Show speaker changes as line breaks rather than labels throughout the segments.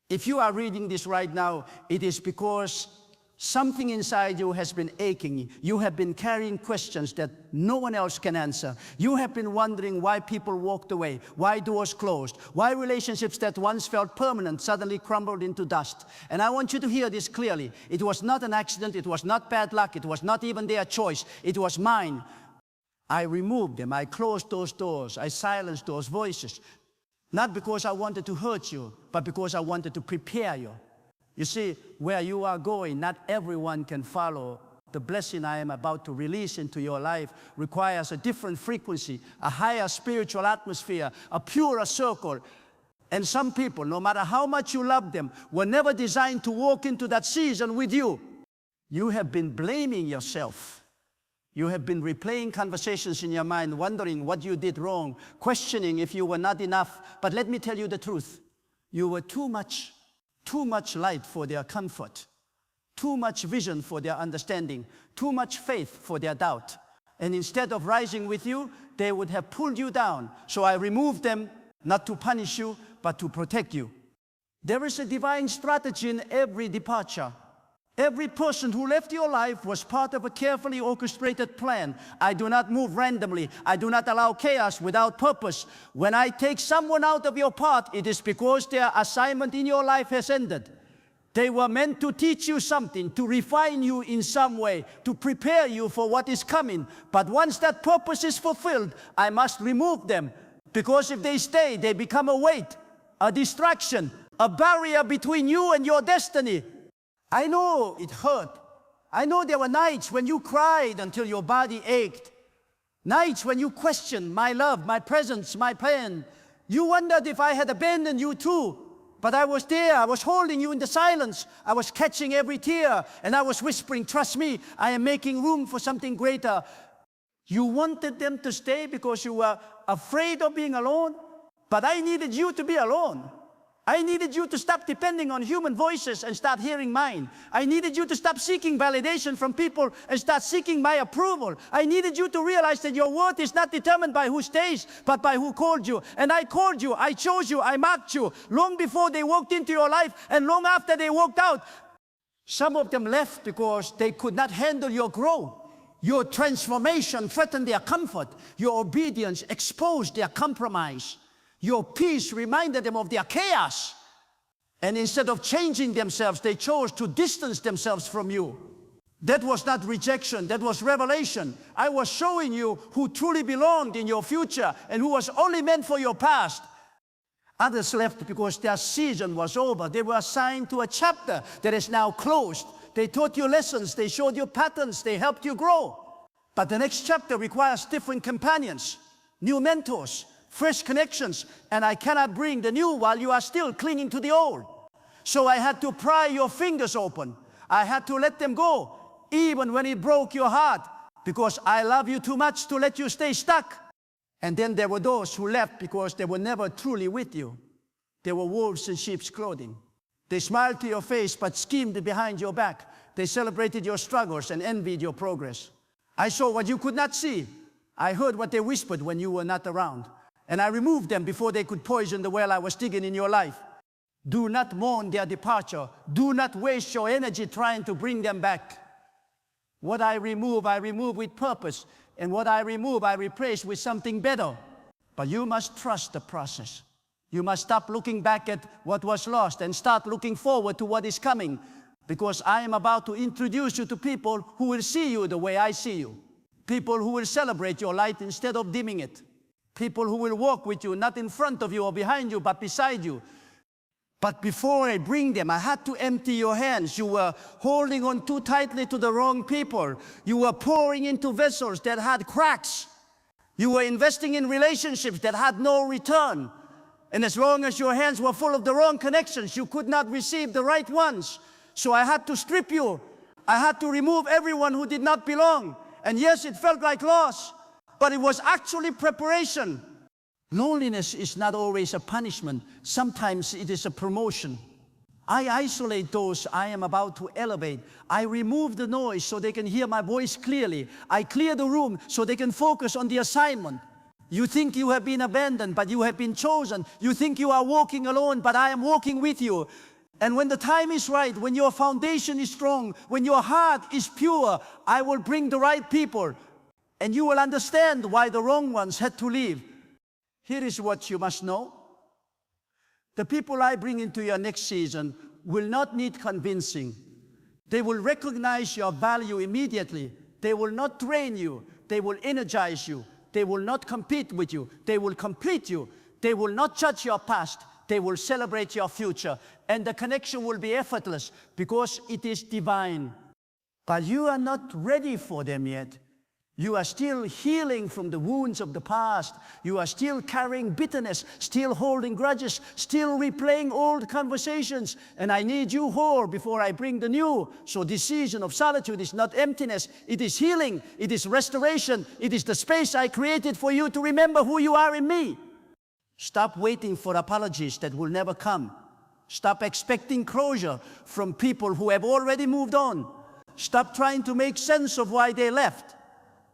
If you are reading this right now, it is because something inside you has been aching. You have been carrying questions that no one else can answer. You have been wondering why people walked away, why doors closed, why relationships that once felt permanent suddenly crumbled into dust. And I want you to hear this clearly. It was not an accident, it was not bad luck, it was not even their choice, it was mine. I removed them, I closed those doors, I silenced those voices. Not because I wanted to hurt you, but because I wanted to prepare you. You see, where you are going, not everyone can follow. The blessing I am about to release into your life requires a different frequency, a higher spiritual atmosphere, a purer circle. And some people, no matter how much you love them, were never designed to walk into that season with you. You have been blaming yourself. You have been replaying conversations in your mind, wondering what you did wrong, questioning if you were not enough. But let me tell you the truth. You were too much light for their comfort, too much vision for their understanding, too much faith for their doubt. And instead of rising with you, they would have pulled you down. So I removed them, not to punish you, but to protect you. There is a divine strategy in every departure. Every person who left your life was part of a carefully orchestrated plan. I do not move randomly. I do not allow chaos without purpose. When I take someone out of your path, it is because their assignment in your life has ended. They were meant to teach you something, to refine you in some way, to prepare you for what is coming. But once that purpose is fulfilled, I must remove them. Because if they stay, they become a weight, a distraction, a barrier between you and your destiny. I know it hurt. I know there were nights when you cried until your body ached. Nights when you questioned my love, my presence, my plan. You wondered if I had abandoned you too. But I was there. I was holding you in the silence. I was catching every tear. And I was whispering, trust me, I am making room for something greater. You wanted them to stay because you were afraid of being alone. But I needed you to be alone. I needed you to stop depending on human voices and start hearing mine. I needed you to stop seeking validation from people and start seeking my approval. I needed you to realize that your worth is not determined by who stays, but by who called you. And I called you, I chose you, I marked you, long before they walked into your life and long after they walked out. Some of them left because they could not handle your growth. Your transformation threatened their comfort. Your obedience exposed their compromise. Your peace reminded them of their chaos. And instead of changing themselves, they chose to distance themselves from you. That was not rejection, that was revelation. I was showing you who truly belonged in your future and who was only meant for your past. Others left because their season was over. They were assigned to a chapter that is now closed. They taught you lessons, they showed you patterns, they helped you grow. But the next chapter requires different companions, new mentors, fresh connections, and I cannot bring the new while you are still clinging to the old. So I had to pry your fingers open. I had to let them go, even when it broke your heart, because I love you too much to let you stay stuck. And then there were those who left because they were never truly with you. They were wolves in sheep's clothing. They smiled to your face but schemed behind your back. They celebrated your struggles and envied your progress. I saw what you could not see. I heard what they whispered when you were not around. And I removed them before they could poison the well I was digging in your life. Do not mourn their departure. Do not waste your energy trying to bring them back. What I remove with purpose. And what I remove, I replace with something better. But you must trust the process. You must stop looking back at what was lost and start looking forward to what is coming. Because I am about to introduce you to people who will see you the way I see you. People who will celebrate your light instead of dimming it. People who will walk with you, not in front of you or behind you, but beside you. But before I bring them, I had to empty your hands. You were holding on too tightly to the wrong people. You were pouring into vessels that had cracks. You were investing in relationships that had no return. And as long as your hands were full of the wrong connections, you could not receive the right ones. So I had to strip you. I had to remove everyone who did not belong. And yes, it felt like loss. But it was actually preparation. Loneliness is not always a punishment. Sometimes it is a promotion. I isolate those I am about to elevate. I remove the noise so they can hear my voice clearly. I clear the room so they can focus on the assignment. You think you have been abandoned, but you have been chosen. You think you are walking alone, but I am walking with you. And when the time is right, when your foundation is strong, when your heart is pure, I will bring the right people. And you will understand why the wrong ones had to leave. Here is what you must know. The people I bring into your next season will not need convincing. They will recognize your value immediately. They will not drain you. They will energize you. They will not compete with you. They will complete you. They will not judge your past. They will celebrate your future. And the connection will be effortless because it is divine. But you are not ready for them yet. You are still healing from the wounds of the past. You are still carrying bitterness, still holding grudges, still replaying old conversations. And I need you whole before I bring the new. So this season of solitude is not emptiness. It is healing. It is restoration. It is the space I created for you to remember who you are in me. Stop waiting for apologies that will never come. Stop expecting closure from people who have already moved on. Stop trying to make sense of why they left.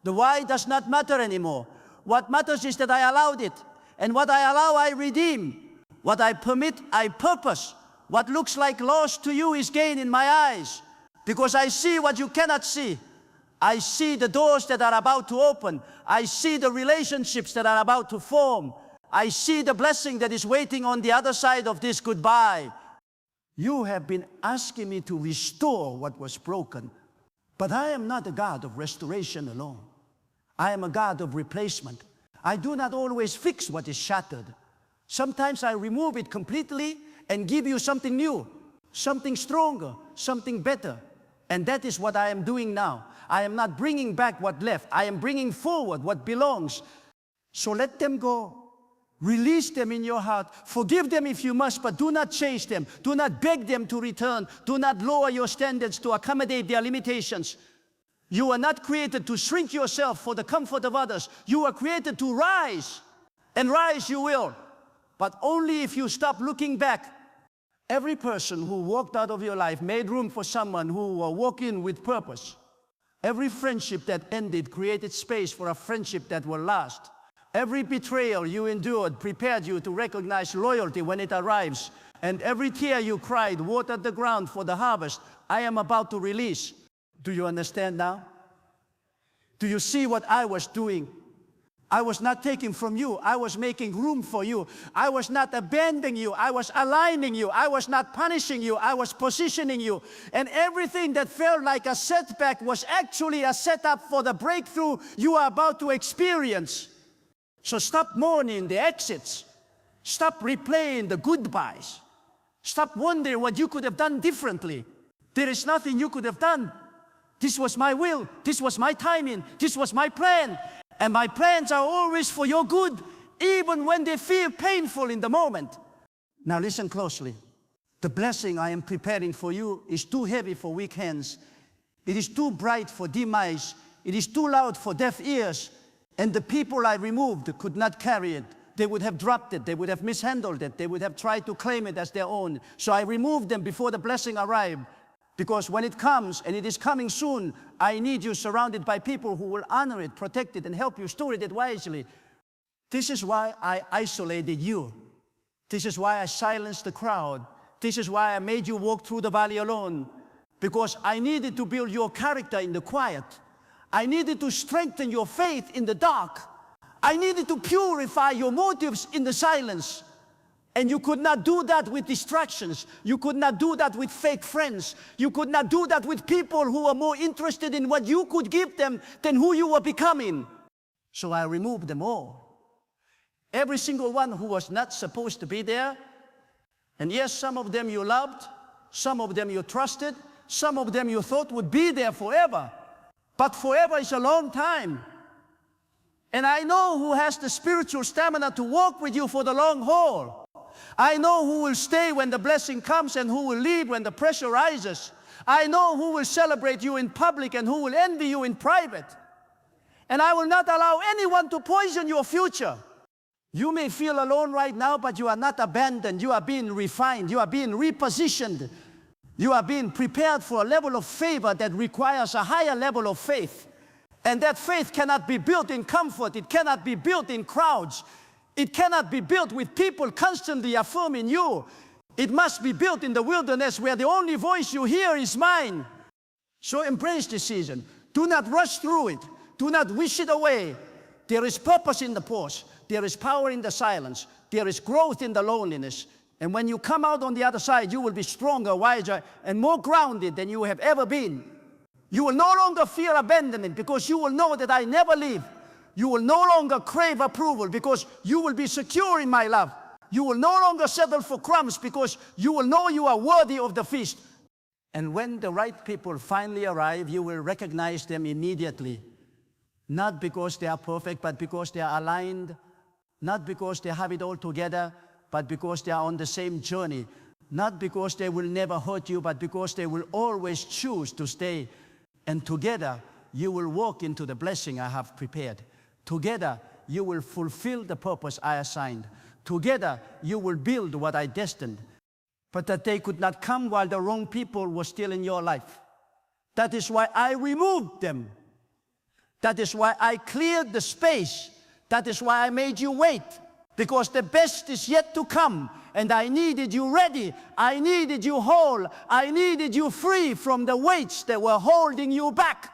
The why does not matter anymore. What matters is that I allowed it. And what I allow, I redeem. What I permit, I purpose. What looks like loss to you is gain in my eyes. Because I see what you cannot see. I see the doors that are about to open. I see the relationships that are about to form. I see the blessing that is waiting on the other side of this goodbye. You have been asking me to restore what was broken. But I am not a God of restoration alone. I am a God of replacement. I do not always fix what is shattered. Sometimes I remove it completely and give you something new, something stronger, something better. And that is what I am doing now. I am not bringing back what left. I am bringing forward what belongs. So let them go. Release them in your heart. Forgive them if you must, but do not chase them. Do not beg them to return. Do not lower your standards to accommodate their limitations. You are not created to shrink yourself for the comfort of others. You are created to rise, and rise you will. But only if you stop looking back. Every person who walked out of your life made room for someone who will walk in with purpose. Every friendship that ended created space for a friendship that will last. Every betrayal you endured prepared you to recognize loyalty when it arrives. And every tear you cried watered the ground for the harvest I am about to release. Do you understand now? Do you see what I was doing? I was not taking from you. I was making room for you. I was not abandoning you. I was aligning you. I was not punishing you. I was positioning you. And everything that felt like a setback was actually a setup for the breakthrough you are about to experience. So stop mourning the exits. Stop replaying the goodbyes. Stop wondering what you could have done differently. There is nothing you could have done. This was my will. This was my timing. This was my plan. And my plans are always for your good, even when they feel painful in the moment. Now listen closely. The blessing I am preparing for you is too heavy for weak hands. It is too bright for dim eyes. It is too loud for deaf ears. And the people I removed could not carry it. They would have dropped it. They would have mishandled it. They would have tried to claim it as their own. So I removed them before the blessing arrived. Because when it comes, and it is coming soon, I need you surrounded by people who will honor it, protect it, and help you steward it wisely. This is why I isolated you. This is why I silenced the crowd. This is why I made you walk through the valley alone. Because I needed to build your character in the quiet. I needed to strengthen your faith in the dark. I needed to purify your motives in the silence. And you could not do that with distractions. You could not do that with fake friends. You could not do that with people who were more interested in what you could give them than who you were becoming. So I removed them all. Every single one who was not supposed to be there. And yes, some of them you loved. Some of them you trusted. Some of them you thought would be there forever. But forever is a long time. And I know who has the spiritual stamina to walk with you for the long haul. I know who will stay when the blessing comes and who will leave when the pressure rises. I know who will celebrate you in public and who will envy you in private. And I will not allow anyone to poison your future. You may feel alone right now, but you are not abandoned. You are being refined. You are being repositioned. You are being prepared for a level of favor that requires a higher level of faith. And that faith cannot be built in comfort. It cannot be built in crowds. It cannot be built with people constantly affirming you. It must be built in the wilderness where the only voice you hear is mine. So embrace this season. Do not rush through it. Do not wish it away. There is purpose in the pause. There is power in the silence. There is growth in the loneliness. And when you come out on the other side, you will be stronger, wiser, and more grounded than you have ever been. You will no longer fear abandonment because you will know that I never leave. You will no longer crave approval because you will be secure in my love. You will no longer settle for crumbs because you will know you are worthy of the feast. And when the right people finally arrive, you will recognize them immediately. Not because they are perfect, but because they are aligned. Not because they have it all together, but because they are on the same journey. Not because they will never hurt you, but because they will always choose to stay. And together, you will walk into the blessing I have prepared. Together, you will fulfill the purpose I assigned. Together, you will build what I destined. But that they could not come while the wrong people were still in your life. That is why I removed them. That is why I cleared the space. That is why I made you wait. Because the best is yet to come. And I needed you ready. I needed you whole. I needed you free from the weights that were holding you back.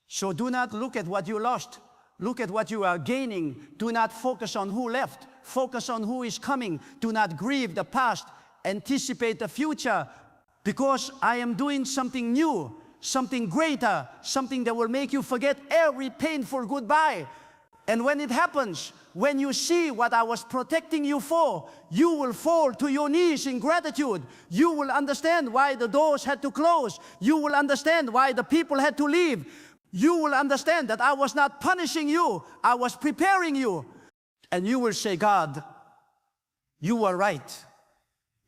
So do not look at what you lost. Look at what you are gaining. Do not focus on who left. Focus on who is coming. Do not grieve the past. Anticipate the future. Because I am doing something new, something greater, something that will make you forget every painful goodbye. And when it happens, when you see what I was protecting you for, you will fall to your knees in gratitude. You will understand why the doors had to close. You will understand why the people had to leave. You will understand that I was not punishing you. I was preparing you. And you will say, God, you were right.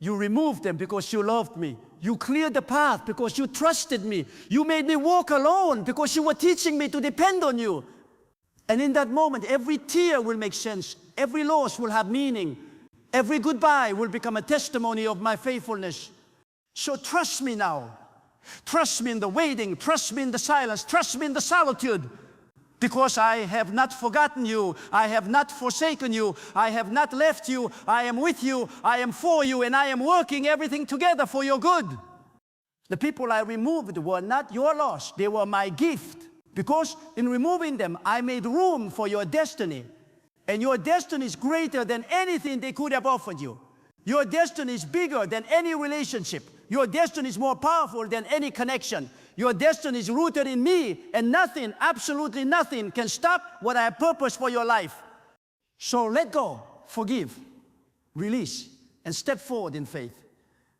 You removed them because you loved me. You cleared the path because you trusted me. You made me walk alone because you were teaching me to depend on you. And in that moment, every tear will make sense. Every loss will have meaning. Every goodbye will become a testimony of my faithfulness. So trust me now. Trust me in the waiting. Trust me in the silence. Trust me in the solitude. Because I have not forgotten you. I have not forsaken you. I have not left you. I am with you. I am for you. And I am working everything together for your good. The people I removed were not your loss. They were my gift. Because in removing them, I made room for your destiny. And your destiny is greater than anything they could have offered you. Your destiny is bigger than any relationship. Your destiny is more powerful than any connection. Your destiny is rooted in me, and nothing, absolutely nothing, can stop what I have purposed for your life. So let go, forgive, release, and step forward in faith.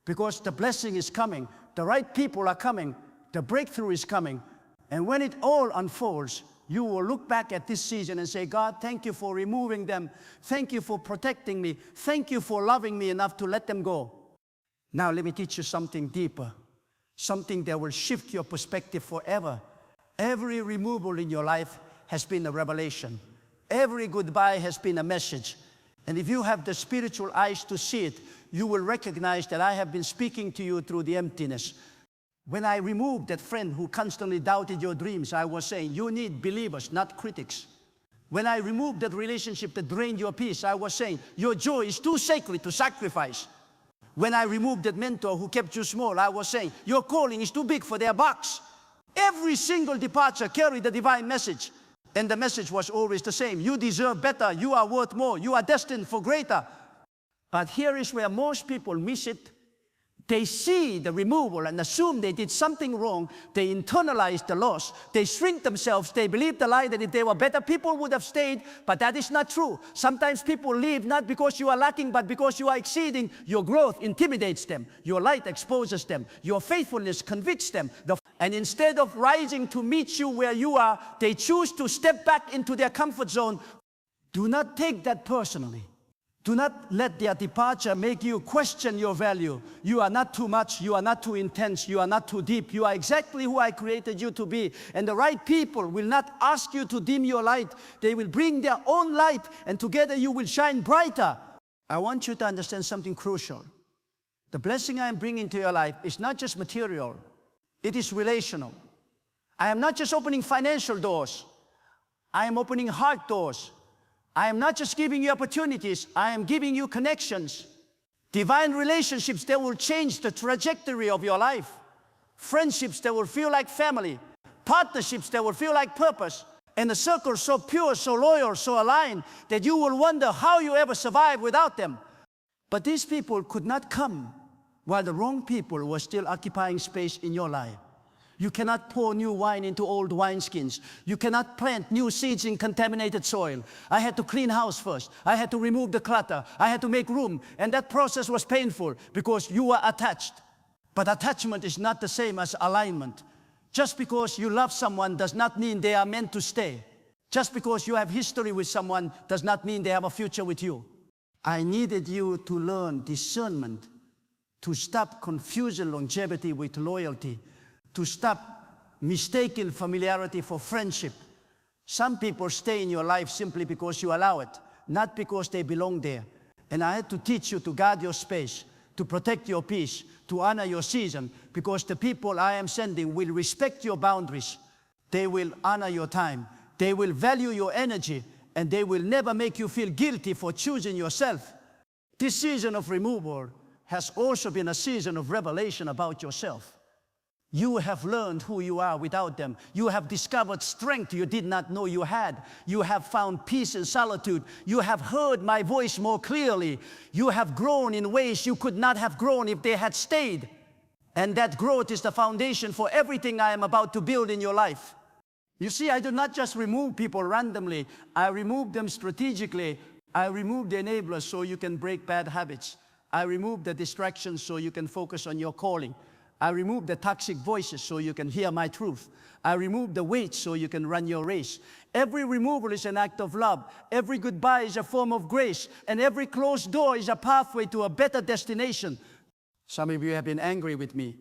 Because the blessing is coming, the right people are coming, the breakthrough is coming. And when it all unfolds, you will look back at this season and say, God, thank you for removing them. Thank you for protecting me. Thank you for loving me enough to let them go. Now let me teach you something deeper, something that will shift your perspective forever. Every removal in your life has been a revelation. Every goodbye has been a message. And if you have the spiritual eyes to see it, you will recognize that I have been speaking to you through the emptiness. When I removed that friend who constantly doubted your dreams, I was saying, you need believers, not critics. When I removed that relationship that drained your peace, I was saying, your joy is too sacred to sacrifice. When I removed that mentor who kept you small, I was saying, your calling is too big for their box. Every single departure carried the divine message. And the message was always the same. You deserve better. You are worth more. You are destined for greater. But here is where most people miss it. They see the removal and assume they did something wrong. They internalize the loss. They shrink themselves. They believe the lie that if they were better, people would have stayed. But that is not true. Sometimes people leave not because you are lacking, but because you are exceeding. Your growth intimidates them. Your light exposes them. Your faithfulness convicts them. And instead of rising to meet you where you are, they choose to step back into their comfort zone. Do not take that personally. Do not let their departure make you question your value. You are not too much. You are not too intense. You are not too deep. You are exactly who I created you to be. And the right people will not ask you to dim your light. They will bring their own light, and together you will shine brighter. I want you to understand something crucial. The blessing I am bringing to your life is not just material. It is relational. I am not just opening financial doors. I am opening heart doors. I am not just giving you opportunities, I am giving you connections. Divine relationships, they will change the trajectory of your life. Friendships that will feel like family. Partnerships that will feel like purpose. And a circle so pure, so loyal, so aligned that you will wonder how you ever survive without them. But these people could not come while the wrong people were still occupying space in your life. You cannot pour new wine into old wineskins. You cannot plant new seeds in contaminated soil. I had to clean house first. I had to remove the clutter. I had to make room. And that process was painful because you were attached. But attachment is not the same as alignment. Just because you love someone does not mean they are meant to stay. Just because you have history with someone does not mean they have a future with you. I needed you to learn discernment, to stop confusing longevity with loyalty, to stop mistaking familiarity for friendship. Some people stay in your life simply because you allow it, not because they belong there. And I had to teach you to guard your space, to protect your peace, to honor your season, because the people I am sending will respect your boundaries. They will honor your time. They will value your energy, and they will never make you feel guilty for choosing yourself. This season of removal has also been a season of revelation about yourself. You have learned who you are without them. You have discovered strength you did not know you had. You have found peace in solitude. You have heard my voice more clearly. You have grown in ways you could not have grown if they had stayed. And that growth is the foundation for everything I am about to build in your life. You see, I do not just remove people randomly. I remove them strategically. I remove the enablers so you can break bad habits. I remove the distractions so you can focus on your calling. I remove the toxic voices so you can hear my truth. I remove the weight so you can run your race. Every removal is an act of love. Every goodbye is a form of grace. And every closed door is a pathway to a better destination. Some of you have been angry with me.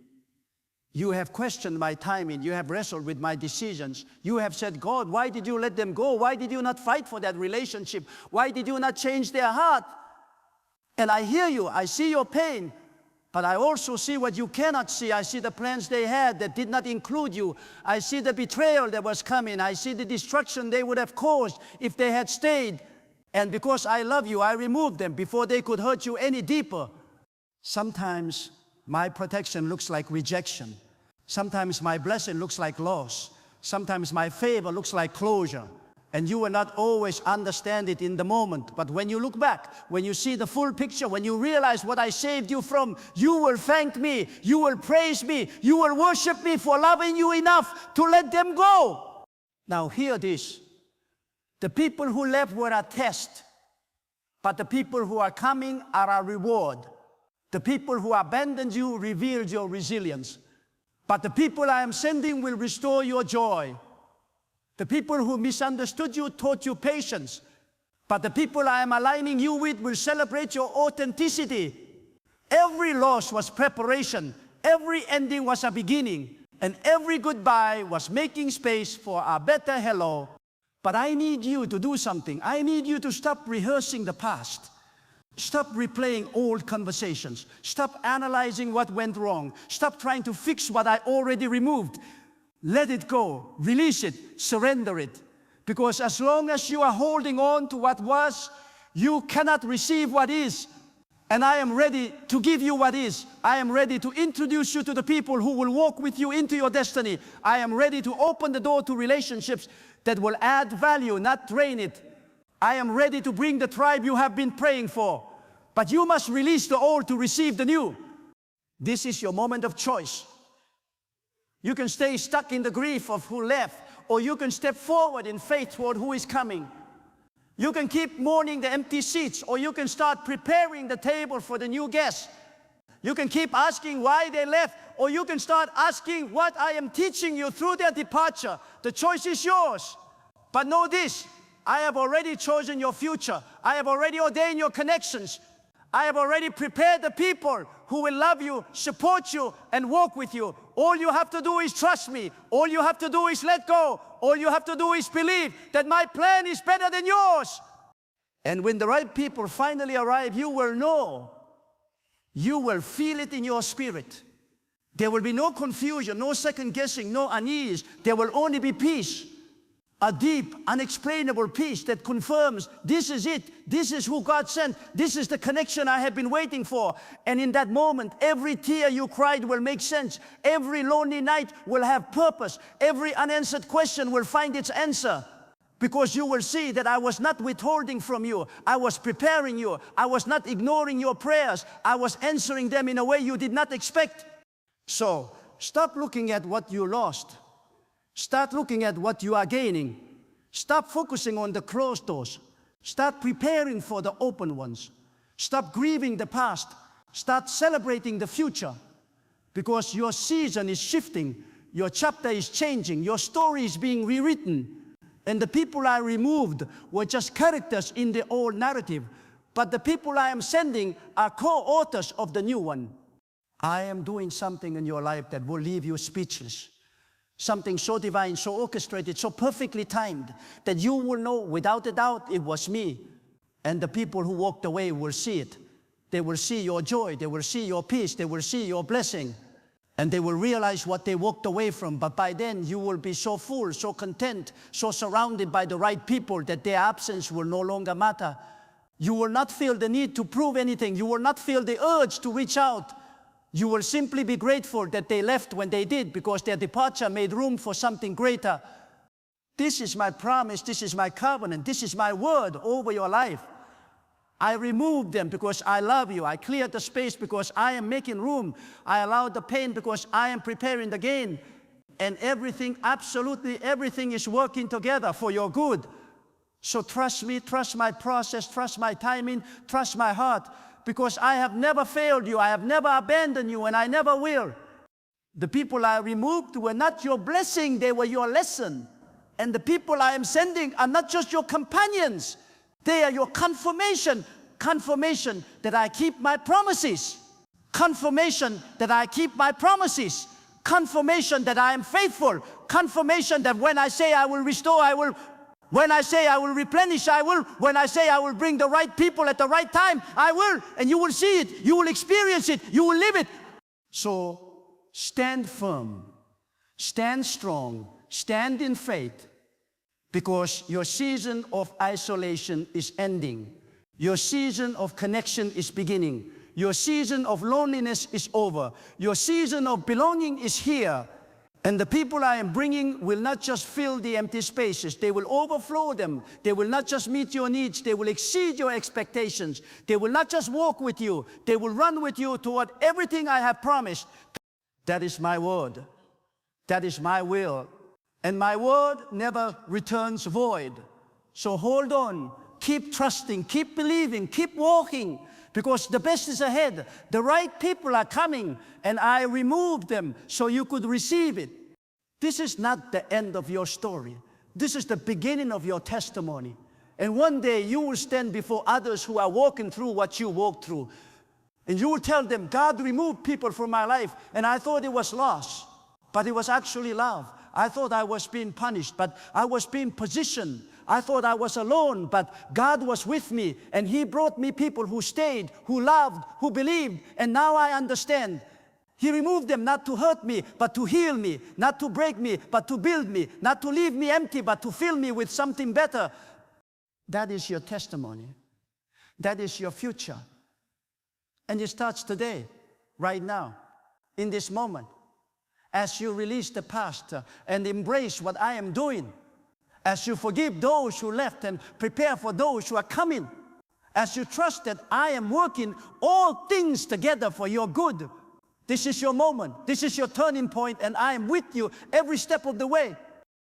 You have questioned my timing. You have wrestled with my decisions. You have said, God, why did you let them go? Why did you not fight for that relationship? Why did you not change their heart? And I hear you. I see your pain. But I also see what you cannot see. I see the plans they had that did not include you. I see the betrayal that was coming. I see the destruction they would have caused if they had stayed. And because I love you, I removed them before they could hurt you any deeper. Sometimes my protection looks like rejection. Sometimes my blessing looks like loss. Sometimes my favor looks like closure. And you will not always understand it in the moment. But when you look back, when you see the full picture, when you realize what I saved you from, you will thank me, you will praise me, you will worship me for loving you enough to let them go. Now hear this. The people who left were a test, but the people who are coming are a reward. The people who abandoned you revealed your resilience. But the people I am sending will restore your joy. The people who misunderstood you taught you patience. But the people I am aligning you with will celebrate your authenticity. Every loss was preparation. Every ending was a beginning. And every goodbye was making space for a better hello. But I need you to do something. I need you to stop rehearsing the past. Stop replaying old conversations. Stop analyzing what went wrong. Stop trying to fix what I already removed. Let it go, release it, surrender it. Because as long as you are holding on to what was, you cannot receive what is. And I am ready to give you what is. I am ready to introduce you to the people who will walk with you into your destiny. I am ready to open the door to relationships that will add value, not drain it. I am ready to bring the tribe you have been praying for. But you must release the old to receive the new. This is your moment of choice. You can stay stuck in the grief of who left, or you can step forward in faith toward who is coming. You can keep mourning the empty seats, or you can start preparing the table for the new guests. You can keep asking why they left, or you can start asking what I am teaching you through their departure. The choice is yours. But know this, I have already chosen your future. I have already ordained your connections. I have already prepared the people who will love you, support you, and walk with you. All you have to do is trust me. All you have to do is let go. All you have to do is believe that my plan is better than yours. And when the right people finally arrive, you will know. You will feel it in your spirit. There will be no confusion, no second guessing, no unease. There will only be peace. A deep, unexplainable peace that confirms this is it, this is who God sent, this is the connection I have been waiting for. And in that moment, every tear you cried will make sense. Every lonely night will have purpose. Every unanswered question will find its answer. Because you will see that I was not withholding from you. I was preparing you. I was not ignoring your prayers. I was answering them in a way you did not expect. So, stop looking at what you lost. Start looking at what you are gaining. Stop focusing on the closed doors. Start preparing for the open ones. Stop grieving the past. Start celebrating the future. Because your season is shifting. Your chapter is changing. Your story is being rewritten. And the people I removed were just characters in the old narrative. But the people I am sending are co-authors of the new one. I am doing something in your life that will leave you speechless. Something so divine, so orchestrated, so perfectly timed, that you will know without a doubt it was me. And the people who walked away will see it. They will see your joy, they will see your peace, they will see your blessing. And they will realize what they walked away from. But by then you will be so full, so content, so surrounded by the right people that their absence will no longer matter. You will not feel the need to prove anything. You will not feel the urge to reach out. You will simply be grateful that they left when they did, because their departure made room for something greater. This is my promise, this is my covenant, this is my word over your life. I removed them because I love you. I cleared the space because I am making room. I allowed the pain because I am preparing the gain. And everything, absolutely everything is working together for your good. So trust me, trust my process, trust my timing, trust my heart. Because I have never failed you, I have never abandoned you, and I never will. The people I removed were not your blessing, they were your lesson. And the people I am sending are not just your companions, they are your confirmation. Confirmation that I keep my promises. Confirmation that I keep my promises. Confirmation that I am faithful. Confirmation that when I say I will restore, I will. When I say I will replenish, I will. When I say I will bring the right people at the right time, I will. And you will see it, you will experience it, you will live it. So stand firm, stand strong, stand in faith, because your season of isolation is ending. Your season of connection is beginning. Your season of loneliness is over. Your season of belonging is here. And the people I am bringing will not just fill the empty spaces, they will overflow them. They will not just meet your needs, they will exceed your expectations. They will not just walk with you, they will run with you toward everything I have promised. That is my word. That is my will. And my word never returns void. So hold on, keep trusting, keep believing, keep walking. Because the best is ahead. The right people are coming, and I removed them so you could receive it. This is not the end of your story. This is the beginning of your testimony. And one day you will stand before others who are walking through what you walked through. And you will tell them, God removed people from my life, and I thought it was loss, but it was actually love. I thought I was being punished, but I was being positioned. I thought I was alone, but God was with me, and He brought me people who stayed, who loved, who believed, and now I understand. He removed them not to hurt me, but to heal me, not to break me, but to build me, not to leave me empty, but to fill me with something better. That is your testimony. That is your future. And it starts today, right now, in this moment. As you release the past and embrace what I am doing, as you forgive those who left and prepare for those who are coming, as you trust that I am working all things together for your good. This is your moment. This is your turning point, and I am with you every step of the way.